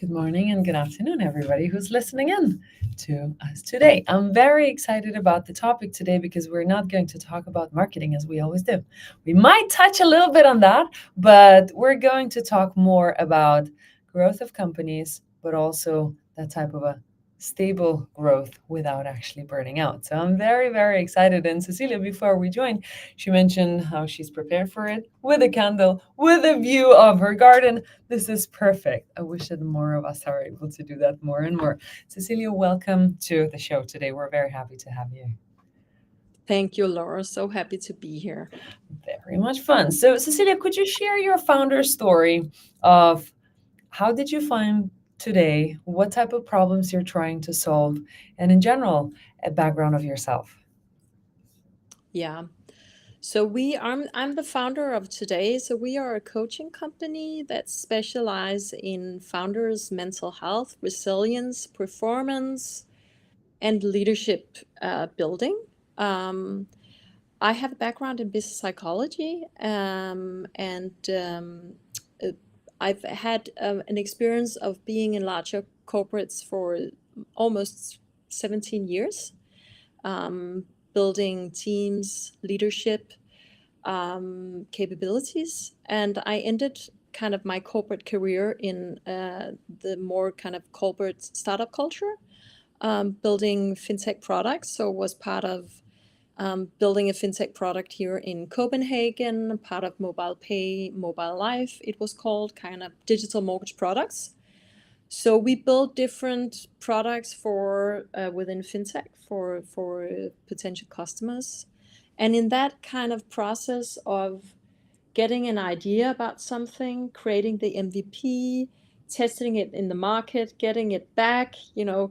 Good morning and good afternoon, everybody who's listening in to us today. I'm very excited about the topic today because we're not going to talk about marketing as we always do. We might touch a little bit on that, but we're going to talk more about growth of companies, but also that type of a stable growth without actually burning out. So I'm very, very excited. And Cecilia, before we joined, she mentioned how she's prepared for it with a candle, with a view of her garden. This is perfect. I wish that more of us are able to do that more and more. Cecilia, welcome to the show today. We're very happy to have you. Thank you, Laura. So happy to be here. Very much fun. So, Cecilia, could you share your founder story of how did you find today, what type of problems you're trying to solve, and in general, a background of yourself? Yeah. I'm the founder of Today. So we are a coaching company that specialize in founders' mental health, resilience, performance, and leadership building. Um, I have a background in business psychology, and uh, I've had an experience of being in larger corporates for almost 17 years, um, building teams, leadership capabilities. And I ended kind of my corporate career in the more kind of corporate startup culture, building fintech products. So was part of building a fintech product here in Copenhagen, part of Mobile Pay, Mobile Life, it was called, kind of digital mortgage products. So we build different products for within fintech for potential customers, and in that kind of process of getting an idea about something, creating the MVP, testing it in the market, getting it back,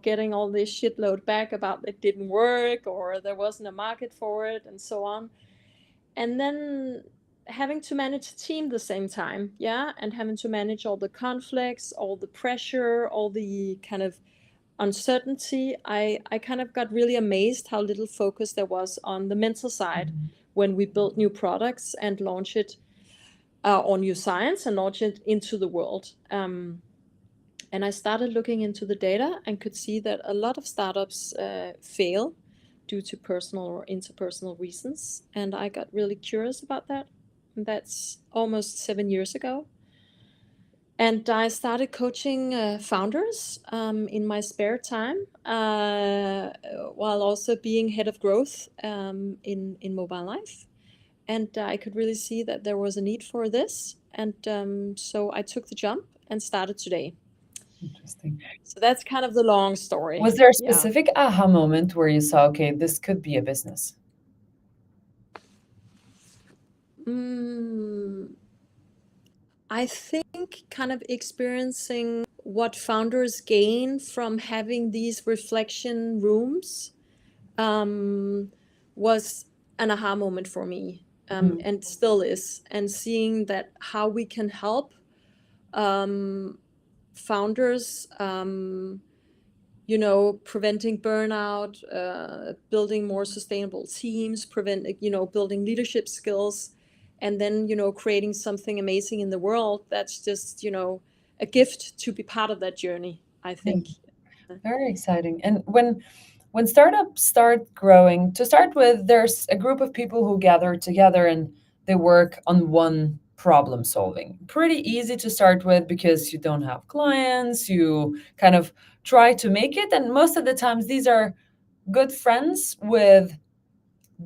getting all this shitload back about it didn't work or there wasn't a market for it and so on. And then having to manage a team the same time, yeah, and having to manage all the conflicts, all the pressure, all the kind of uncertainty. I kind of got really amazed how little focus there was on the mental side Mhm. when we built new products and launch it or new science and launch it into the world. And I started looking into the data and could see that a lot of startups fail due to personal or interpersonal reasons. And I got really curious about that. And that's almost 7 years ago. And I started coaching founders in my spare time, while also being head of growth in Mobile Life. And I could really see that there was a need for this. And so I took the jump and started Today. Interesting. So that's kind of the long story. Was there a Yeah. specific aha moment where you saw, okay, this could be a business? Mm, I think kind of experiencing what founders gain from having these reflection rooms um, was an aha moment for me, Mhm. and still is. And seeing that how we can help um, founders, preventing burnout, building more sustainable teams, building leadership skills, and then, creating something amazing in the world. That's just, a gift to be part of that journey, I Yeah, think. very exciting. And when startups start growing, to start with, there's a group of people who gather together and they work on one problem solving. Pretty easy to start with because you don't have clients, you kind of try to make it. And most of the times, these are good friends with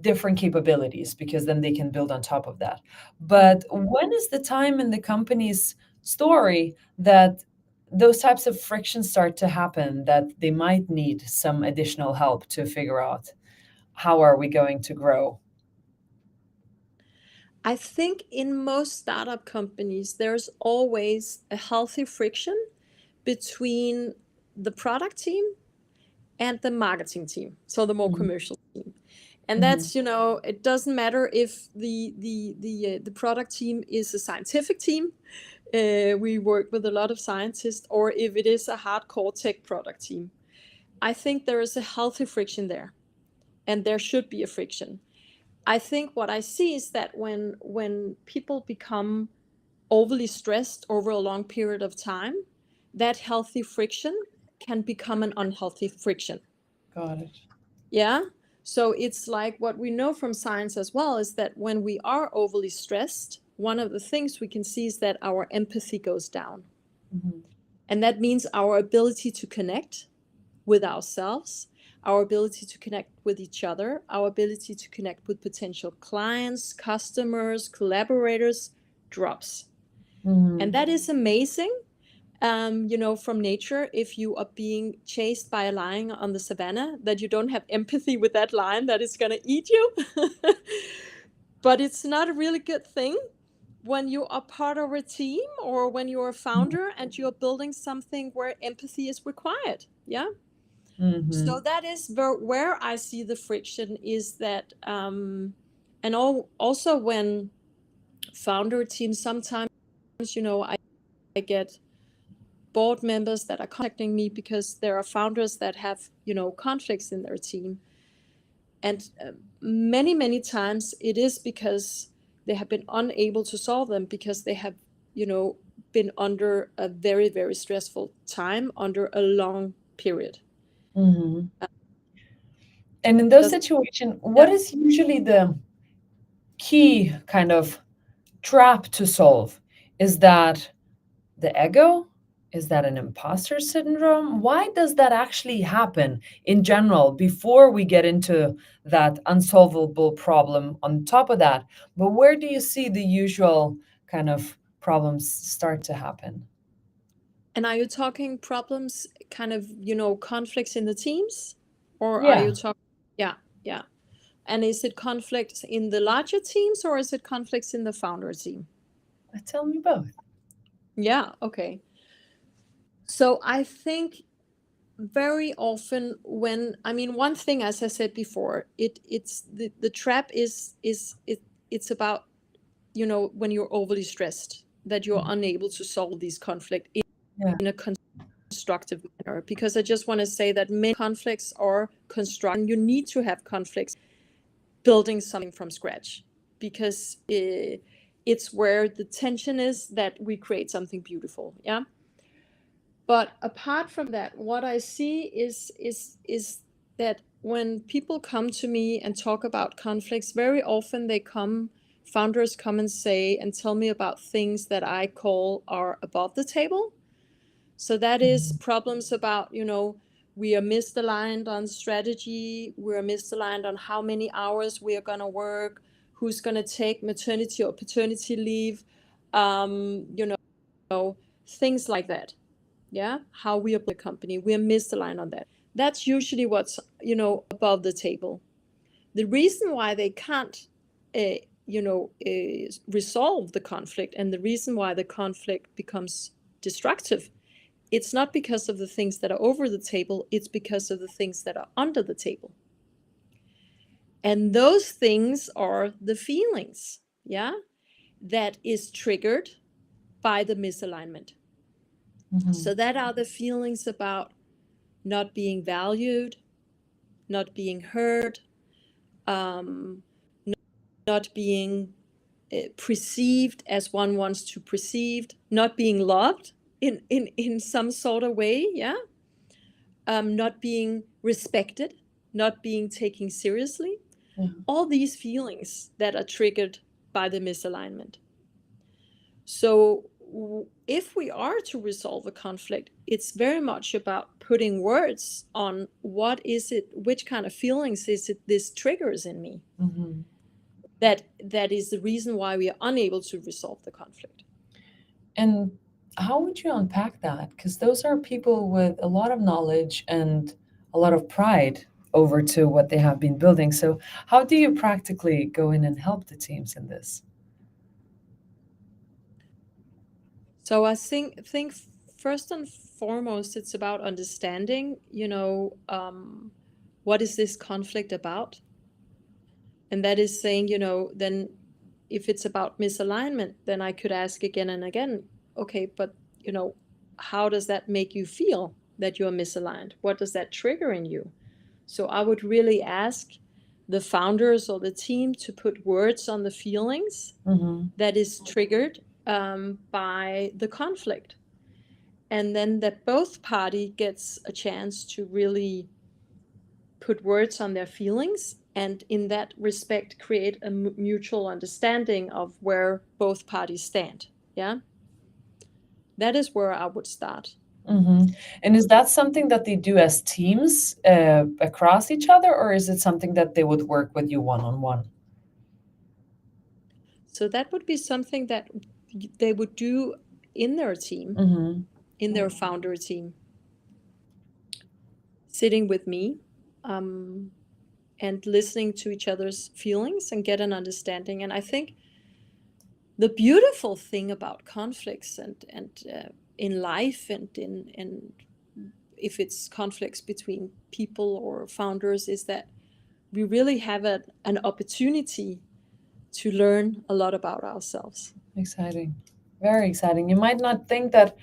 different capabilities because then they can build on top of that. But when is the time in the company's story that those types of frictions start to happen, that they might need some additional help to figure out how are we going to grow? I think in most startup companies, there's always a healthy friction between the product team and the marketing team, so the more Mhm. commercial team. And Mhm. that's, it doesn't matter if the product team is a scientific team. We work with a lot of scientists, or if it is a hardcore tech product team. I think there is a healthy friction there, and there should be a friction. I think what I see is that when people become overly stressed over a long period of time, that healthy friction can become an unhealthy friction. Got it. Yeah. So it's like what we know from science as well is that when we are overly stressed, one of the things we can see is that our empathy goes down. Mm-hmm. And that means our ability to connect with ourselves, our ability to connect with each other, our ability to connect with potential clients, customers, collaborators drops. Mm-hmm. And that is amazing. From nature, if you are being chased by a lion on the savannah, that you don't have empathy with that lion that is going to eat you. But it's not a really good thing when you are part of a team or when you're a founder and you're building something where empathy is required. Yeah. Mm-hmm. So that is where I see the friction is that, also when founder teams sometimes, I get board members that are contacting me because there are founders that have, conflicts in their team. And many, many times it is because they have been unable to solve them because they have, been under a very, very stressful time under a long period. Mm-hmm. And in those Does situations, what yeah. is usually the key kind of trap to solve? Is that the ego? Is that an imposter syndrome? Why does that actually happen in general before we get into that unsolvable problem on top of that? But where do you see the usual kind of problems start to happen? And are you talking problems, kind of, conflicts in the teams? Or are you Yeah, talking? Yeah, yeah. And is it conflicts in the larger teams or is it conflicts in the founder team? tell me both. Yeah, okay. So I think very often one thing, as I said before, it's the trap it's about, when you're overly stressed, that you're unable to solve these conflicts Yeah. in a constructive manner. Because I just want to say that many conflicts are constructive, and you need to have conflicts building something from scratch, because it's where the tension is that we create something beautiful. Yeah. But apart from that, what I see is that when people come to me and talk about conflicts, very often founders come and say and tell me about things that I call are above the table. So that is problems about, we are misaligned on strategy, we are misaligned on how many hours we are going to work, who's going to take maternity or paternity leave, things like that. Yeah, how we are the company, we are misaligned on that. That's usually what's, above the table. The reason why they can't, resolve the conflict, and the reason why the conflict becomes destructive, it's not because of the things that are over the table, it's because of the things that are under the table. And those things are the feelings, yeah, that is triggered by the misalignment. So that are the feelings about not being valued, not being heard, um, not being perceived as one wants to perceived, not being loved in some sort of way, yeah, not being respected, not being taken seriously. Yeah. All these feelings that are triggered by the misalignment. So if we are to resolve a conflict, it's very much about putting words on what is it, which kind of feelings is it this triggers in me. Mm-hmm. That is the reason why we are unable to resolve the conflict. And how would you unpack that? Because those are people with a lot of knowledge and a lot of pride over to what they have been building. So, how do you practically go in and help the teams in this? So I think first and foremost, it's about understanding, what is this conflict about? And that is saying, then if it's about misalignment, then I could ask again and again, okay, but, how does that make you feel that you're misaligned? What does that trigger in you? So I would really ask the founders or the team to put words on the feelings Mm-hmm. that is triggered by the conflict. and then that both party gets a chance to really put words on their feelings, and in that respect create a mutual understanding of where both parties stand. Yeah, that is where I would start. And is that something that they do as teams across each other, or is it something that they would work with you one on one? So that would be something that they would do in their team, in their founder team, sitting with me, and listening to each other's feelings and get an understanding. And I think the beautiful thing about conflicts and in life, and if it's conflicts between people or founders, is that we really have an opportunity to learn a lot about ourselves. Exciting. Very exciting. You might not think that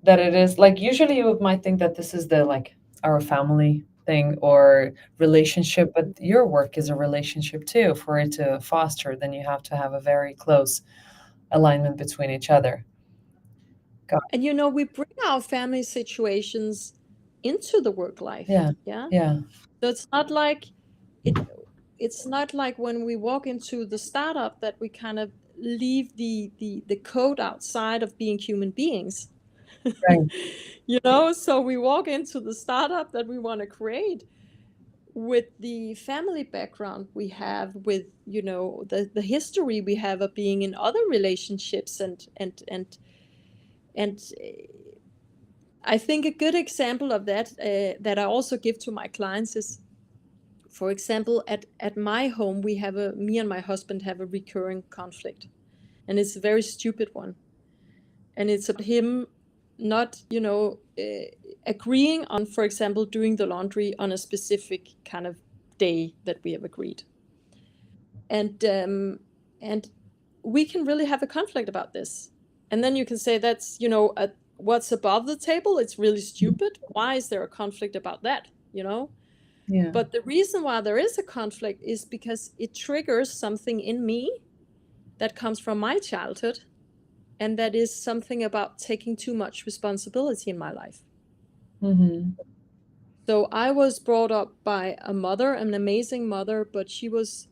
it is like, usually you might think that this is the like our family thing or relationship, but your work is a relationship too. For it to foster, then you have to have a very close alignment between each other. God. And we bring our family situations into the work life. Yeah. Yeah. Yeah. So it's not like it it's not like when we walk into the startup that we kind of leave the code outside of being human beings. Right. So we walk into the startup that we want to create with the family background we have, with the history we have of being in other relationships, and I think a good example of that, that I also give to my clients, is, for example, at my home, me and my husband have a recurring conflict, and it's a very stupid one. And it's about him not, agreeing on, for example, doing the laundry on a specific kind of day that we have agreed. And we can really have a conflict about this. And then you can say that's, what's above the table. It's really stupid. Why is there a conflict about that? Yeah. But the reason why there is a conflict is because it triggers something in me that comes from my childhood, and that is something about taking too much responsibility in my life. So I was brought up by a mother, an amazing mother, but she was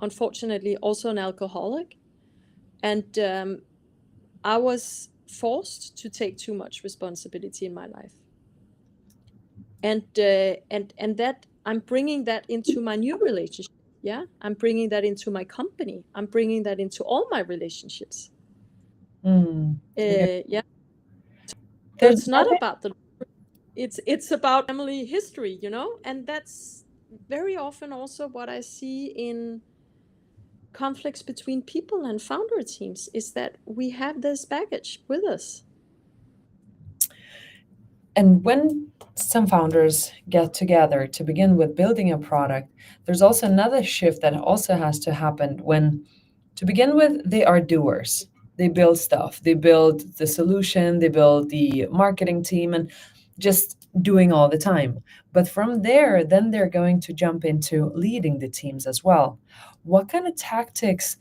unfortunately also an alcoholic. And I was forced to take too much responsibility in my life. And that I'm bringing that into my new relationship. Yeah, I'm bringing that into my company. I'm bringing that into all my relationships. Yeah. So There's it's not about it's about family history, and that's very often also what I see in conflicts between people and founder teams, is that we have this baggage with us. And when some founders get together to begin with building a product, there's also another shift that also has to happen when, to begin with, they are doers. They build stuff, they build the solution, they build the marketing team, and just doing all the time. But from there, then they're going to jump into leading the teams as well. What kind of tactics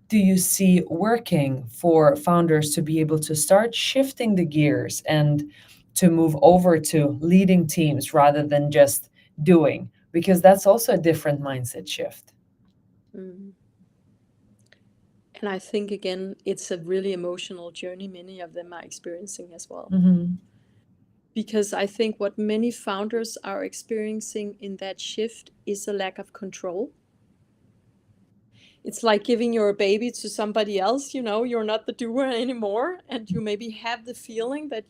do you see working for founders to be able to start shifting the gears and to move over to leading teams rather than just doing? Because that's also a different mindset shift. Mm. And I think, again, it's a really emotional journey many of them are experiencing as well. Because I think what many founders are experiencing in that shift is a lack of control. It's like giving your baby to somebody else, you're not the doer anymore, and you maybe have the feeling that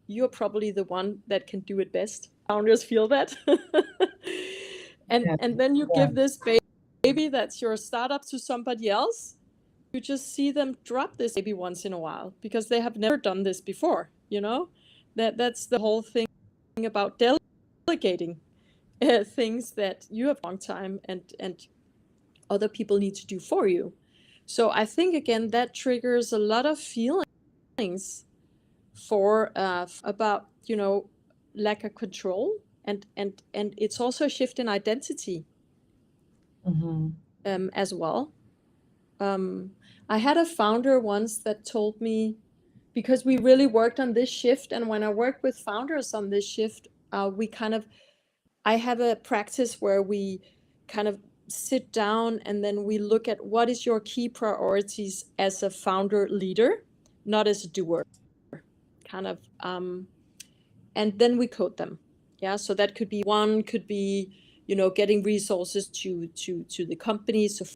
you're probably the one that can do it best. Founders feel that. Yeah. And then you Yeah. give this baby that's your startup to somebody else. You just see them drop this baby once in a while because they have never done this before. That's the whole thing about delegating things that you have a long time and other people need to do for you. So I think, again, that triggers a lot of feelings for about lack of control, and it's also a shift in identity as well. I had a founder once that told me because we really worked on this shift. And when I work with founders on this shift, I have a practice where we kind of sit down and then we look at what is your key priorities as a founder leader, not as a doer, kind of, and then we code them. Yeah, so that could be one, could be, getting resources to the company, so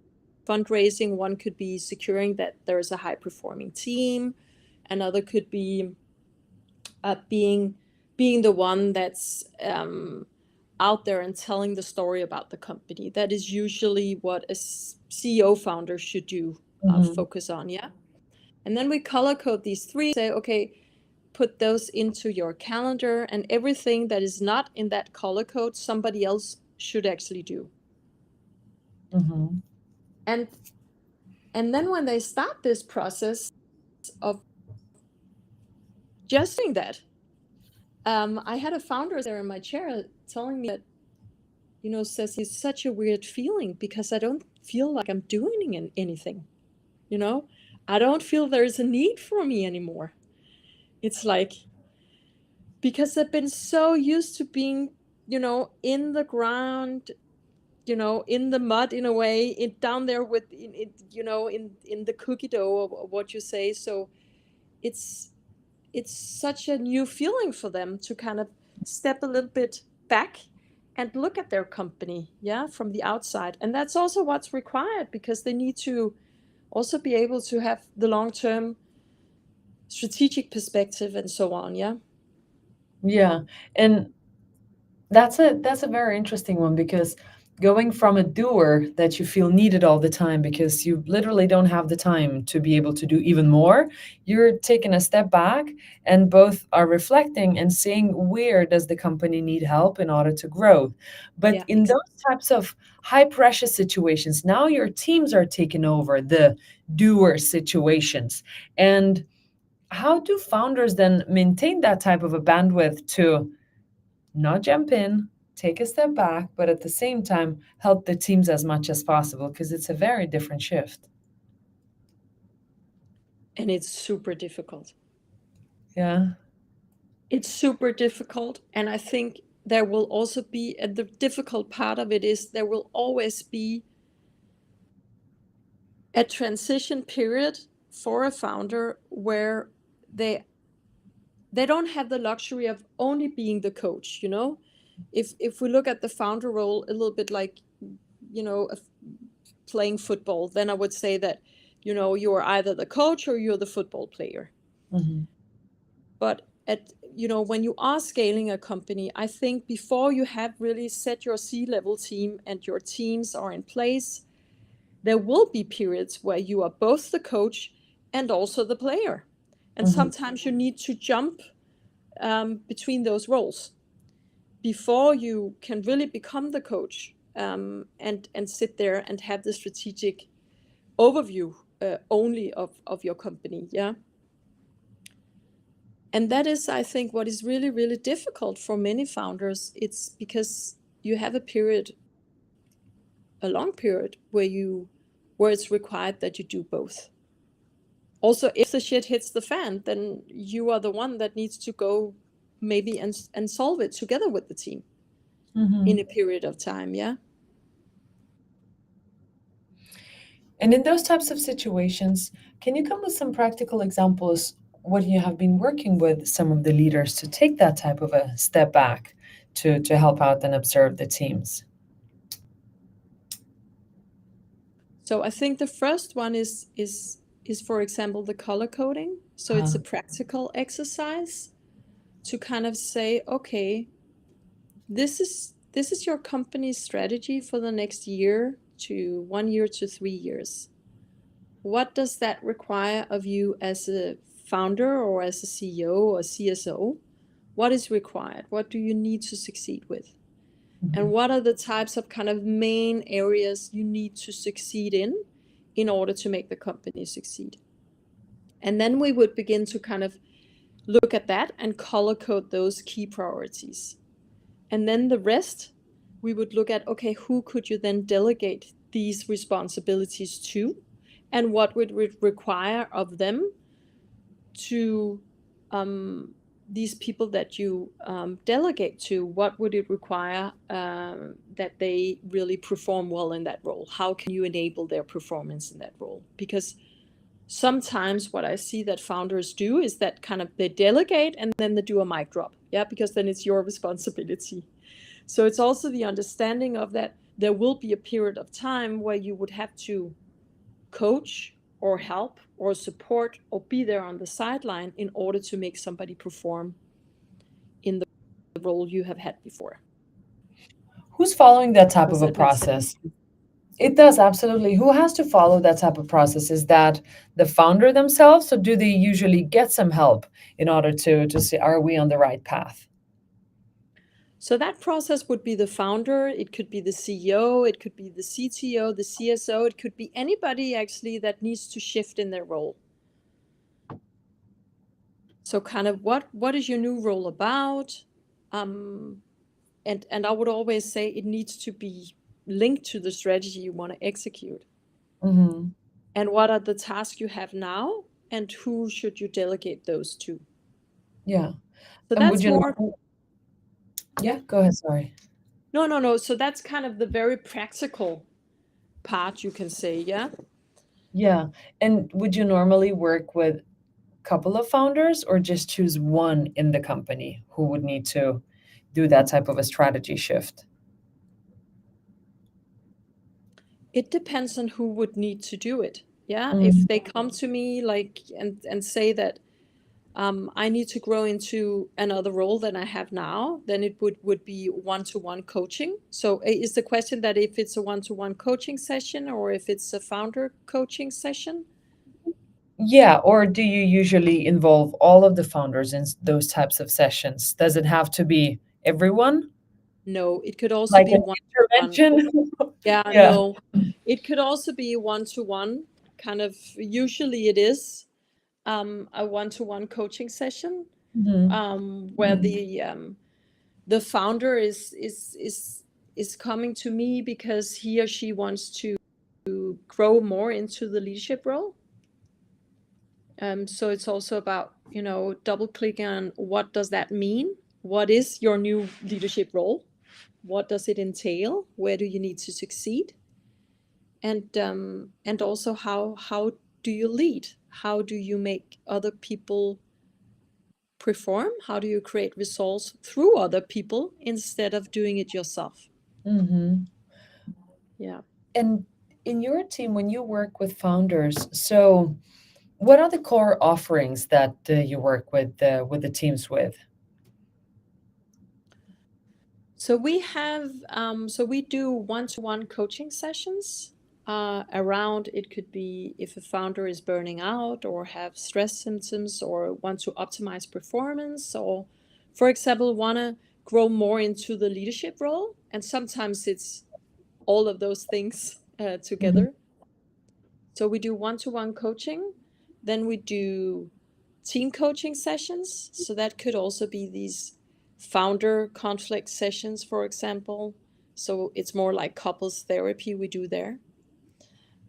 fundraising. One could be securing that there is a high performing team. Another could be being the one that's out there and telling the story about the company. That is usually what a CEO founder should do, focus on. Yeah. And then we color code these three, say, okay, put those into your calendar, and everything that is not in that color code, somebody else should actually do. And then when they start this process of just doing that, I had a founder there in my chair telling me that, Ceci, it's such a weird feeling because I don't feel like I'm doing anything. I don't feel there's a need for me anymore. It's like, because I've been so used to being, in the ground, in the mud in a way, down there with, in the cookie dough of what you say. So it's such a new feeling for them to kind of step a little bit back and look at their company, from the outside. And that's also what's required, because they need to also be able to have the long-term strategic perspective and so on. Yeah. And that's a very interesting one, because going from a doer that you feel needed all the time because you literally don't have the time to be able to do even more, you're taking a step back and both are reflecting and seeing where does the company need help in order to grow. But in Exactly. those types of high pressure situations, now your teams are taking over the doer situations. And how do founders then maintain that type of a bandwidth to not jump in, take a step back, but at the same time help the teams as much as possible, because it's a very different shift. And it's super difficult. Yeah. It's super difficult. And I think there will also be, the difficult part of it is there will always be a transition period for a founder where they don't have the luxury of only being the coach. If we look at the founder role a little bit like, playing football, then I would say that, you are either the coach or you're the football player. But when you are scaling a company, I think before you have really set your C-level team and your teams are in place, there will be periods where you are both the coach and also the player. And sometimes you need to jump between those roles before you can really become the coach, and sit there and have the strategic overview only of your company. Yeah. And that is, I think, what is really, really difficult for many founders. It's because you have a long period where it's required that you do both. Also, if the shit hits the fan, then you are the one that needs to go maybe and solve it together with the team in a period of time. Yeah. And in those types of situations, can you come with some practical examples what you have been working with some of the leaders to take that type of a step back to help out and observe the teams? So I think the first one is for example the color coding. So it's a practical exercise to kind of say, okay, this is your company's strategy for the next year to 1 year to 3 years. What does that require of you as a founder or as a CEO or CSO? What is required? What do you need to succeed with? And what are the types of kind of main areas you need to succeed in order to make the company succeed? And then we would begin to kind of look at that and color code those key priorities. And then the rest, we would look at, okay, who could you then delegate these responsibilities to? And what would it require of them to these people that you delegate to, what would it require that they really perform well in that role? How can you enable their performance in that role? Because sometimes what I see that founders do is that kind of they delegate and then they do a mic drop, because then it's your responsibility. So it's also the understanding of that there will be a period of time where you would have to coach or help or support or be there on the sideline in order to make somebody perform in the role you have had before. Who's following that type Does of a that make sense? process? It does, absolutely. Who has to follow that type of process? Is that the founder themselves, or do they usually get some help in order to see, are we on the right path? So that process would be the founder, it could be the CEO, it could be the CTO, the CSO, it could be anybody actually that needs to shift in their role. So kind of what is your new role about? And I would always say it needs to be linked to the strategy you want to execute. Mm-hmm. And what are the tasks you have now, and who should you delegate those to? Yeah. So And would that's you more, know? Yeah, go ahead. Sorry. no. So that's kind of the very practical part, you can say, yeah. Yeah. And would you normally work with a couple of founders or just choose one in the company who would need to do that type of a strategy shift? It depends on who would need to do it. Yeah. Mm, If they come to me like and say that I need to grow into another role than I have now, then it would be one-to-one coaching. So is the question that if it's a one-to-one coaching session or if it's a founder coaching session? yeah. Or do you usually involve all of the founders in those types of sessions? Does it have to be everyone? No, it could also Like be an one-to-one. intervention? Yeah, Yeah. no. It could also be one-to-one, kind of, usually it is a one-to-one coaching session, Mhm. where the founder is coming to me because he or she wants to grow more into the leadership role. So it's also about, double clicking on what does that mean? What is your new leadership role? What does it entail? Where do you need to succeed? And also how do you lead? How do you make other people perform? How do you create results through other people instead of doing it yourself? Mhm. Yeah. And in your team, when you work with founders, so what are the core offerings that you work with the teams with? So we do one-to-one coaching sessions around. It could be if a founder is burning out or have stress symptoms or want to optimize performance, or, for example, want to grow more into the leadership role. And sometimes it's all of those things Mhm. together. So we do one-to-one coaching, then we do team coaching sessions. So that could also be these founder conflict sessions, for example. So it's more like couples therapy we do there.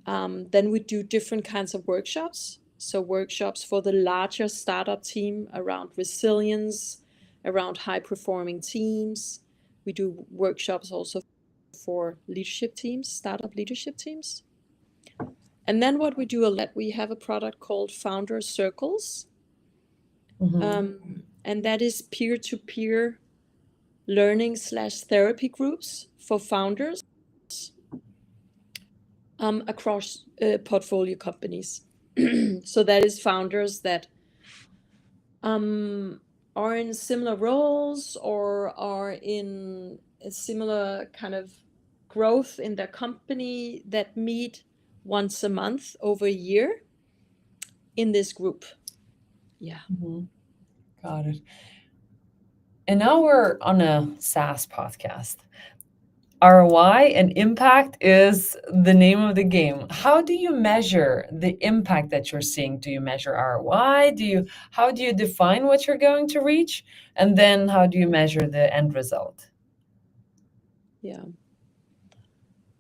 Then we do different kinds of workshops. So workshops for the larger startup team around resilience, around high performing teams. We do workshops also for leadership teams, startup leadership teams. And then what we do a lot, we have a product called Founder Circles. Mhm. And that is peer-to-peer learning slash therapy groups for founders across portfolio companies. So that is founders that are in similar roles or are in a similar kind of growth in their company that meet once a month over a year in this group. Yeah. Mhm. Got it. And now we're on a SaaS podcast. ROI and impact is the name of the game. How do you measure the impact that you're seeing? Do you measure ROI? How do you define what you're going to reach? And then how do you measure the end result? Yeah.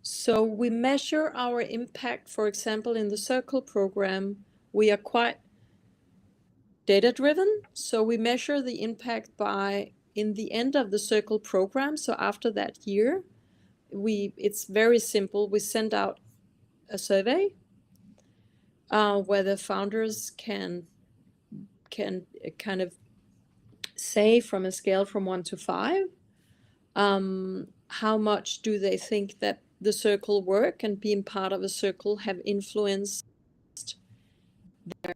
So we measure our impact, for example, in the Circle program. We are quite data-driven. So we measure the impact by, in the end of the Circle program, so after that year, it's very simple. We send out a survey where the founders can kind of say, from a scale from 1 to 5, how much do they think that the Circle work and being part of a Circle have influenced their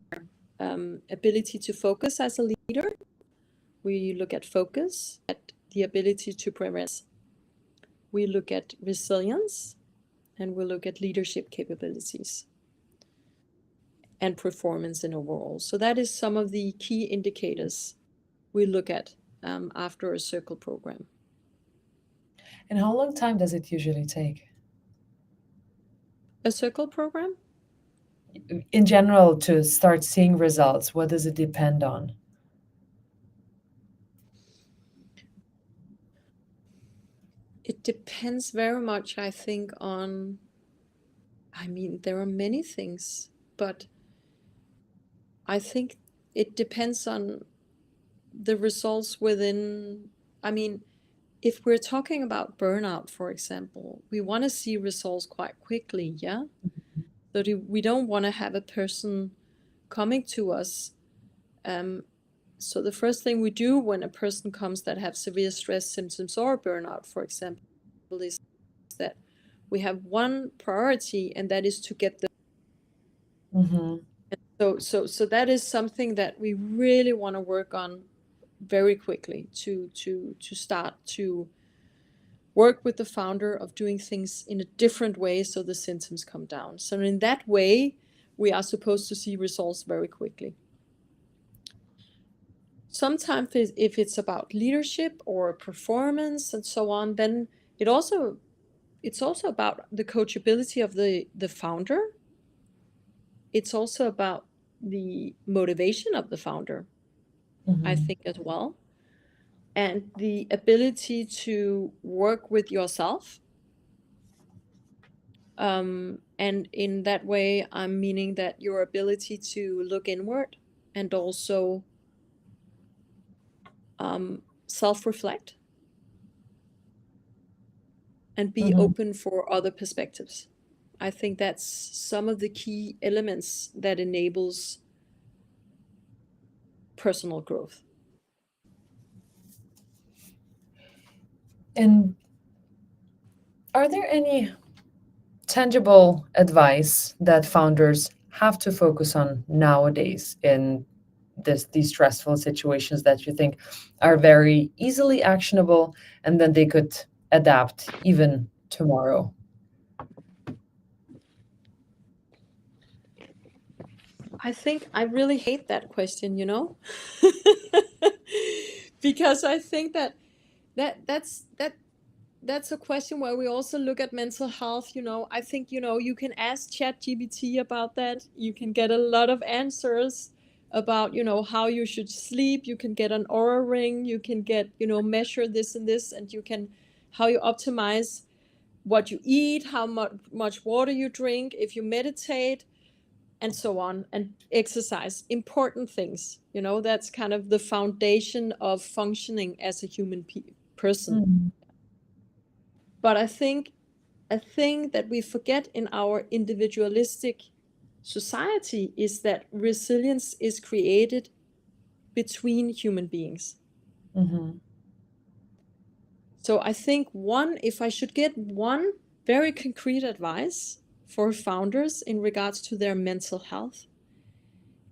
ability to focus as a leader. We look at focus, at the ability to prevent. We look at resilience, and we look at leadership capabilities and performance in overall. So that is some of the key indicators we look at after a Circle program. And how long time does it usually take? A Circle program? In general, to start seeing results, what does it depend on? It depends very much, I think, on, there are many things, but I think it depends on the results within, if we're talking about burnout, for example, we want to see results quite quickly, yeah? So we don't want to have a person coming to us. So the first thing we do when a person comes that have severe stress symptoms or burnout, for example, is that we have one priority, and that is to get them. So that is something that we really want to work on very quickly, to start to work with the founder of doing things in a different way so the symptoms come down. So in that way, we are supposed to see results very quickly. Sometimes if it's about leadership or performance and so on, then it's also about the coachability of the founder. It's also about the motivation of the founder, I think, as well. And the ability to work with yourself. And in that way, I'm meaning that your ability to look inward and also self-reflect and be open for other perspectives. I think that's some of the key elements that enables personal growth. And are there any tangible advice that founders have to focus on nowadays in these stressful situations that you think are very easily actionable, and then they could adapt even tomorrow? I think I really hate that question, because I think that's a question where we also look at mental health. I think, you can ask ChatGPT about that. You can get a lot of answers about, how you should sleep. You can get an Aura ring. You can get, measure this and this, and how you optimize what you eat, how much water you drink, if you meditate, and so on, and exercise. Important things, that's kind of the foundation of functioning as a human person. But I think a thing that we forget in our individualistic society is that resilience is created between human beings. So I think if I should get one very concrete advice for founders in regards to their mental health,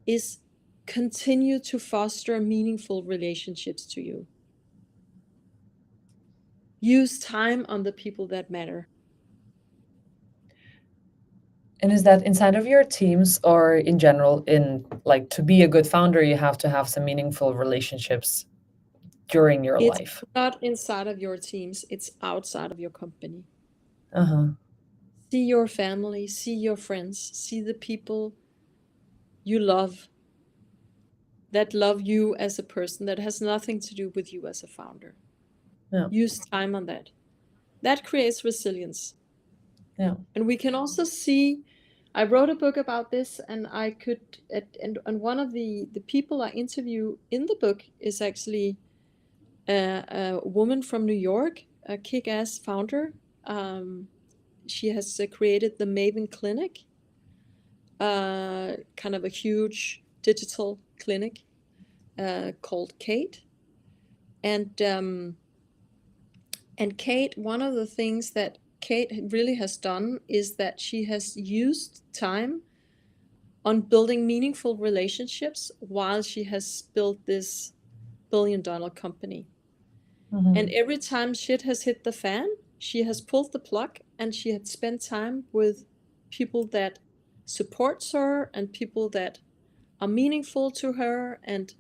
is continue to foster meaningful relationships to you. Use time on the people that matter. And is that inside of your teams, or in general, to be a good founder, you have to have some meaningful relationships during your life? It's not inside of your teams, it's outside of your company. Uh-huh. See your family, see your friends, see the people you love, that love you as a person, that has nothing to do with you as a founder. Yeah. Use time on that. That creates resilience. Yeah. And we can also see I wrote a book about this, and I could, and one of the people I interview in the book is actually a woman from New York, a kick-ass founder. She has created the Maven Clinic, kind of a huge digital clinic called Kate. And Kate, one of the things that Kate really has done is that she has used time on building meaningful relationships while she has built this billion-dollar company. And every time shit has hit the fan, she has pulled the plug, and she had spent time with people that supports her and people that are meaningful to her and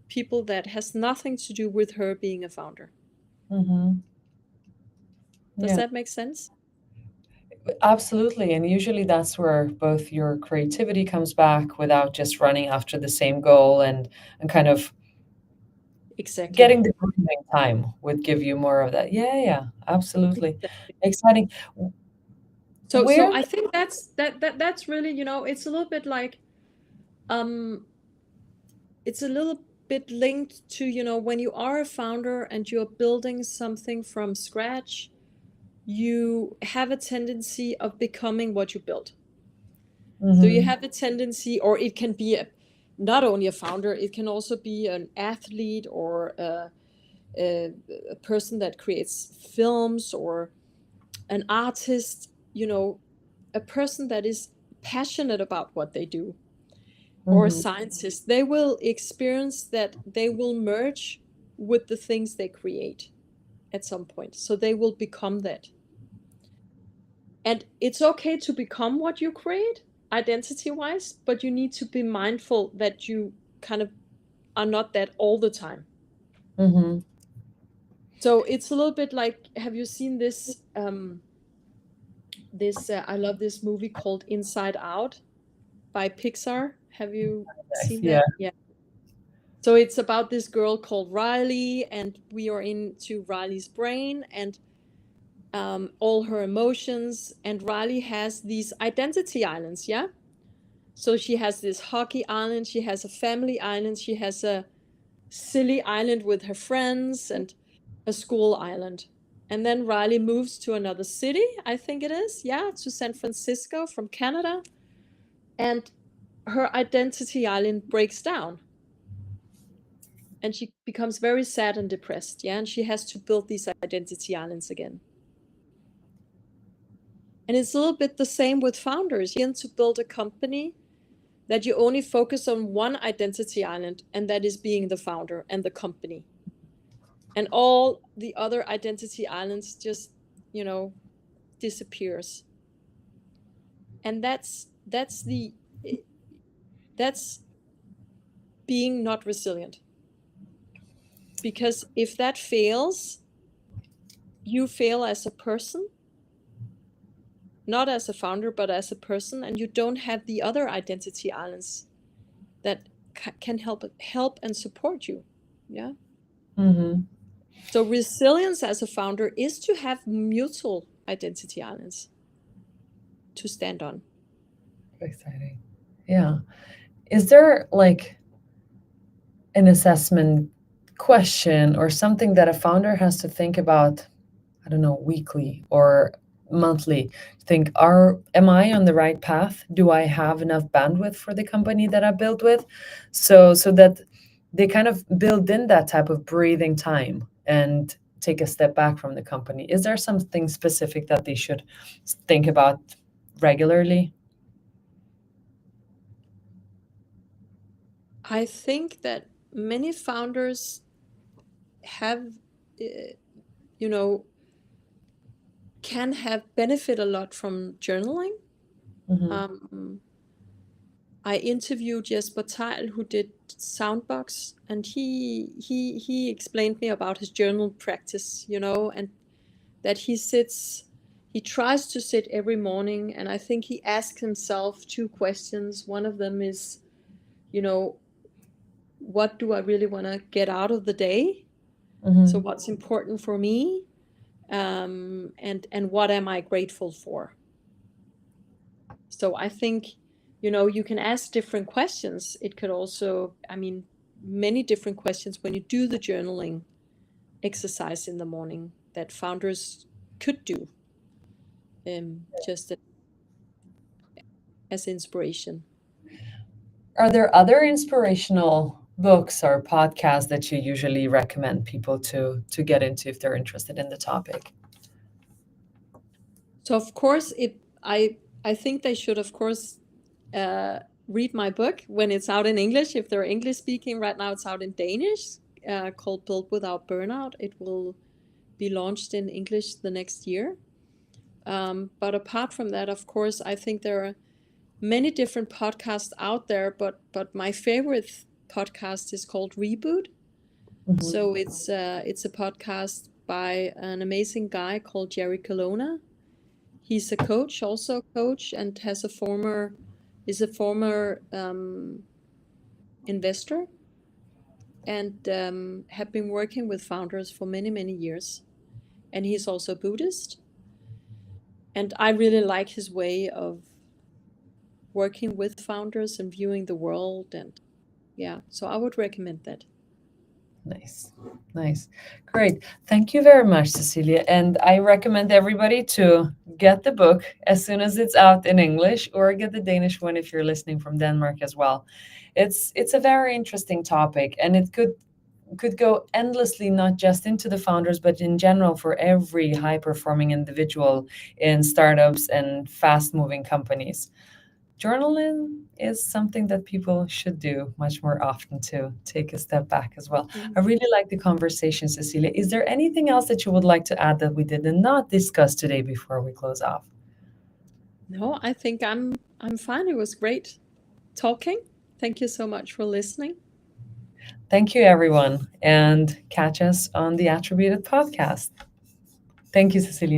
people that has nothing to do with her being a founder. Mm-hmm. Does Yeah, that make sense? absolutely. And usually that's where both your creativity comes back without just running after the same goal, and kind of Exactly. getting the breathing time would give you more of that. Yeah, yeah, absolutely. Exactly. Exciting. So Where I think that's really, it's a little bit like, um it's a little bit linked to, when you are a founder and you're building something from scratch, you have a tendency of becoming what you build. So you Mm-hmm. have a tendency, or it can be not only a founder, it can also be an athlete or a person that creates films, or an artist, a person that is passionate about what they do, or a Mm-hmm. scientist. They will experience that they will merge with the things they create at some point. So they will become that. And it's okay to become what you create identity wise, but you need to be mindful that you kind of are not that all the time. Mm-hmm. So it's a little bit like, have you seen this? I love this movie called Inside Out by Pixar. Have you Nice. seen Yeah. that? Yeah. So it's about this girl called Riley, and we are into Riley's brain and all her emotions. And Riley has these identity islands, yeah? So she has this hockey island, she has a family island, she has a silly island with her friends, and a school island. And then Riley moves to another city, I think it is, yeah, to San Francisco from Canada. And her identity island breaks down. And she becomes very sad and depressed, yeah, and she has to build these identity islands again. And it's a little bit the same with founders. You want to build a company that you only focus on one identity island, and that is being the founder and the company. And all the other identity islands just, disappears. And that's being not resilient. Because if that fails, you fail as a person, not as a founder, but as a person, and you don't have the other identity islands that can help and support you. Yeah. Mm-hmm. So resilience as a founder is to have mutual identity islands to stand on. Exciting. Yeah. Is there like an assessment question or something that a founder has to think about, I don't know, weekly or monthly? Think, am I on the right path? Do I have enough bandwidth for the company that I built with? So that they kind of build in that type of breathing time and take a step back from the company. Is there something specific that they should think about regularly? I think that many founders have, you know, can have benefit a lot from journaling. Mm-hmm. Um, I interviewed Jesper Theil, who did Soundbox, and he explained me about his journal practice, and that he tries to sit every morning, and I think he asks himself two questions. One of them is, you know, what do I really want to get out of the day? So Mm-hmm. what's important for me? And what am I grateful for? So I think, you can ask different questions. It could also, many different questions when you do the journaling exercise in the morning that founders could do, just as inspiration. Are there other inspirational books or podcasts that you usually recommend people to get into if they're interested in the topic? So of course, I think they should, of course, read my book when it's out in English. If they're English speaking, right now it's out in Danish, called Build Without Burnout. It will be launched in English the next year. But apart from that, of course, I think there are many different podcasts out there. But my favorite podcast is called Reboot. Mhm. So it's a podcast by an amazing guy called Jerry Colonna. He's a coach, also a coach, and is a former investor, and have been working with founders for many, many years. And he's also Buddhist. And I really like his way of working with founders and viewing the world. And yeah, so I would recommend that. Nice. Nice. Great. Thank you very much, Cecilia. And I recommend everybody to get the book as soon as it's out in English, or get the Danish one if you're listening from Denmark as well. It's a very interesting topic, and it could go endlessly, not just into the founders, but in general for every high performing individual in startups and fast moving companies. Journaling is something that people should do much more often to take a step back as well. I Mm. really like the conversation, Cecilia. Is there anything else that you would like to add that we did not discuss today before we close off? No, I think I'm fine. It was great talking. Thank you so much for listening. Thank you, everyone, and catch us on the Attributed podcast. Thank you, Cecilia.